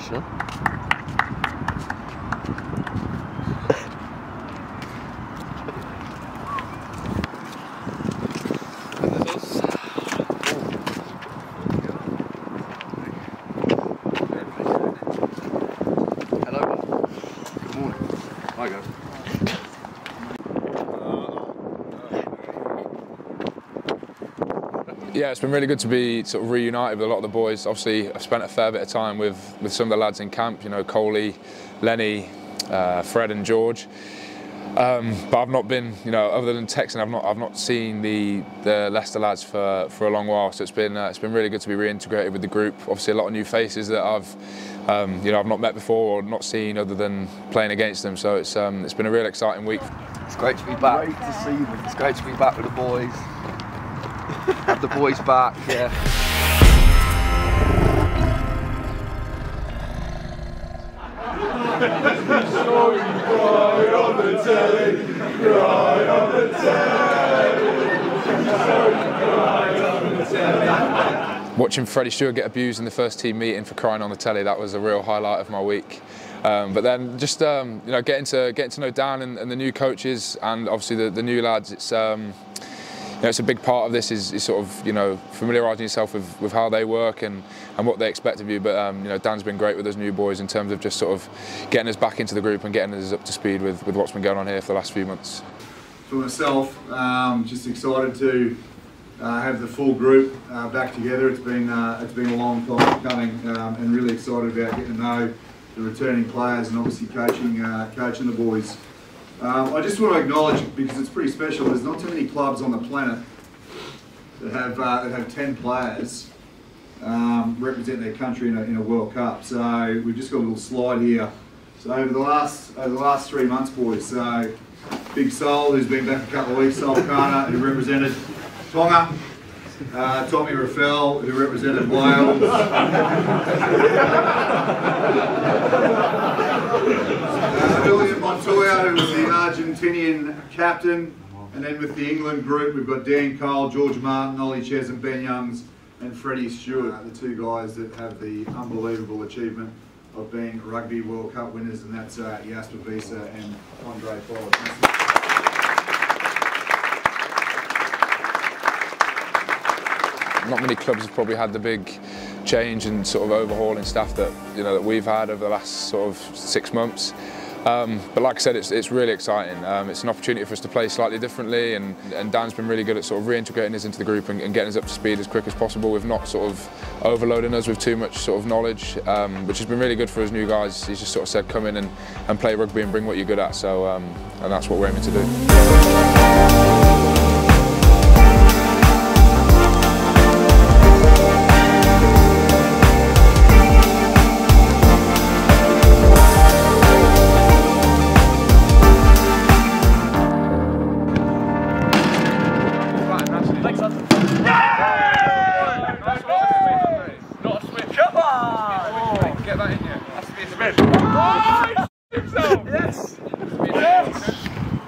Sure. Yeah, it's been really good to be sort of reunited with a lot of the boys. Obviously, I've spent a fair bit of time with some of the lads in camp. You know, Coley, Lenny, Fred, and George. But I've not been, you know, other than texting, I've not seen the Leicester lads for a long while. So it's been really good to be reintegrated with the group. Obviously, a lot of new faces that I've not met before or not seen other than playing against them. So it's been a real exciting week. It's great to be back. Great to see you. It's great to be back with the boys. Have the boys back, yeah. Watching Freddie Stewart get abused in the first team meeting for crying on the telly, that was a real highlight of my week. But then just getting to know Dan and the new coaches and obviously the new lads, it's a big part of this is sort of familiarising yourself with how they work and what they expect of you. But Dan's been great with those new boys in terms of just sort of getting us back into the group and getting us up to speed with what's been going on here for the last few months. For myself, just excited to have the full group back together. It's been a long time coming, and really excited about getting to know the returning players and obviously coaching the boys. I just want to acknowledge, because it's pretty special, there's not too many clubs on the planet that have 10 players represent their country in a World Cup. So we've just got a little slide here. So over the last 3 months, boys. So Big Sol, who's been back a couple of weeks, Sol Carter, who represented Tonga. Tommy Raffel, who represented Wales. William Montoya, who was the Argentinian captain. And then with the England group, we've got Dan Cole, George Martin, Ollie Chessum, Ben Youngs, and Freddie Stewart, the two guys that have the unbelievable achievement of being Rugby World Cup winners, and that's Jasper Wiese and Andre Pollard. Not many clubs have probably had the big change and sort of overhaul in staff that we've had over the last sort of 6 months. But like I said, it's really exciting. It's an opportunity for us to play slightly differently, and Dan's been really good at sort of reintegrating us into the group and getting us up to speed as quick as possible, with not sort of overloading us with too much sort of knowledge, which has been really good for us new guys. He's just sort of said, come in and play rugby and bring what you're good at. So and that's what we're aiming to do.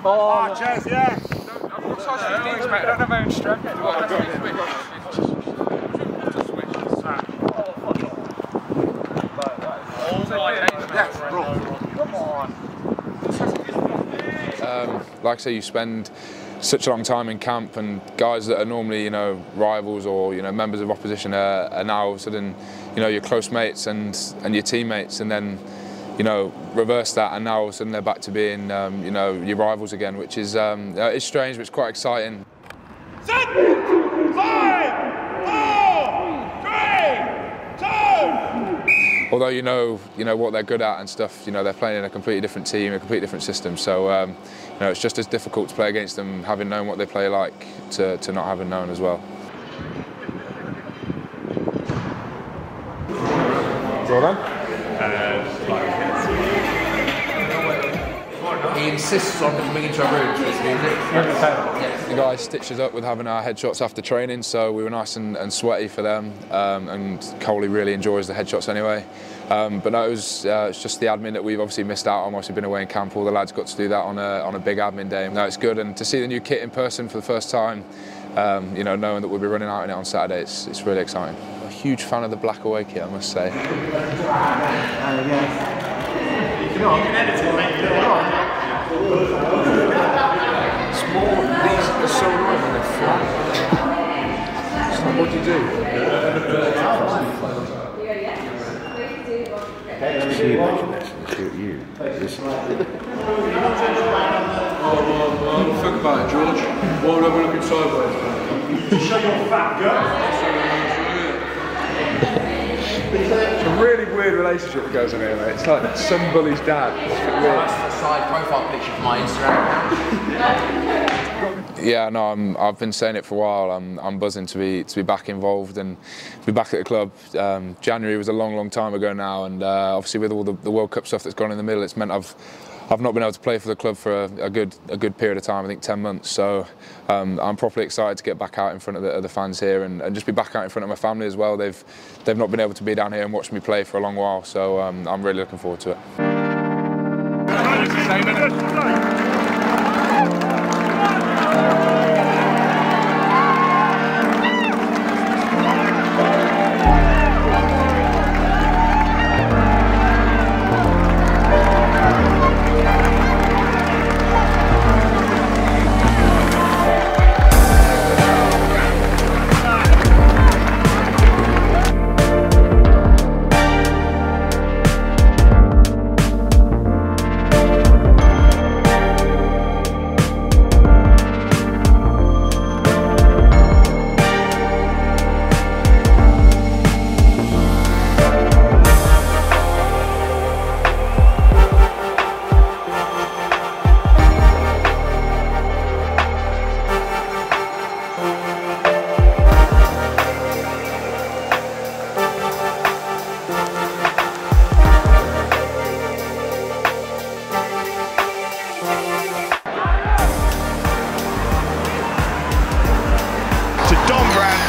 Oh, Chaz, yeah. I'm not size 15s, mate. I don't have my own stroke. Like I say, you spend such a long time in camp, and guys that are normally rivals or members of opposition are now all of a sudden your close mates and your teammates, and then reverse that, and now all of a sudden they're back to being your rivals again, which is it's strange, but it's quite exciting. 6, 5, 4, 3, 2. Although you know what they're good at and stuff, they're playing in a completely different team, a completely different system. So it's just as difficult to play against them, having known what they play like, to not having known as well. Well done. He insists on coming into our room. The guys stitched us up with having our headshots after training, so we were nice and sweaty for them. And Coley really enjoys the headshots anyway. But no, it's just the admin that we've obviously missed out on whilst we've been away in camp. All the lads got to do that on a big admin day. No, it's good, and to see the new kit in person for the first time, knowing that we'll be running out in it on Saturday, it's really exciting. huge fan of the black away kit, I must say. You can edit it, mate. Small, these are so annoying when they're flat. It's like, what do you do? See you making this and shoot you. Think about it, George. Why would I be looking sideways? Show your fat gut. It's a really weird relationship that goes on here, mate. It's like somebody's dad. That's the side profile picture for my Instagram account. Yeah, no, I've been saying it for a while. I'm buzzing to be back involved and be back at the club. January was a long time ago now, and obviously with all the World Cup stuff that's gone in the middle, it's meant I've not been able to play for the club for a good period of time. I think 10 months. So I'm properly excited to get back out in front of the fans here and just be back out in front of my family as well. They've not been able to be down here and watch me play for a long while. So I'm really looking forward to it.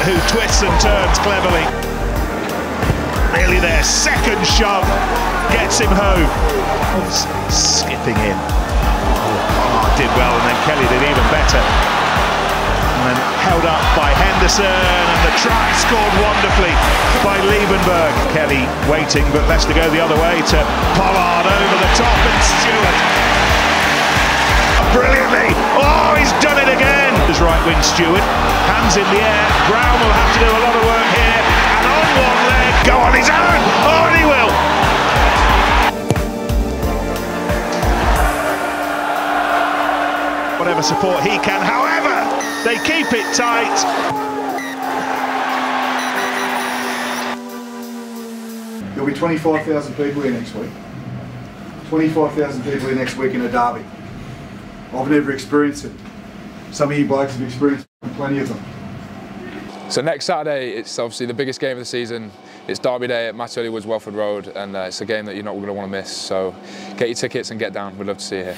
Who twists and turns cleverly. Nearly there, second shove gets him home. Skipping in. Did well, and then Kelly did even better. And then held up by Henderson, and the try scored wonderfully by Liebenberg. Kelly waiting, but Leicester go the other way to Pollard over the top, and Stewart. Brilliantly! Oh, he's done it again! His right wing Stewart, hands in the air. Brown will have to do a lot of work here, and on one leg, go on his own! Oh, and he will! Whatever support he can, however, they keep it tight. There'll be 25,000 people here next week. 25,000 people here next week in a derby. I've never experienced it. Some of you blokes have experienced plenty of them. So next Saturday, it's obviously the biggest game of the season. It's Derby Day at Mattioli Woods Welford Road, and it's a game that you're not going to want to miss. So get your tickets and get down. We'd love to see you here.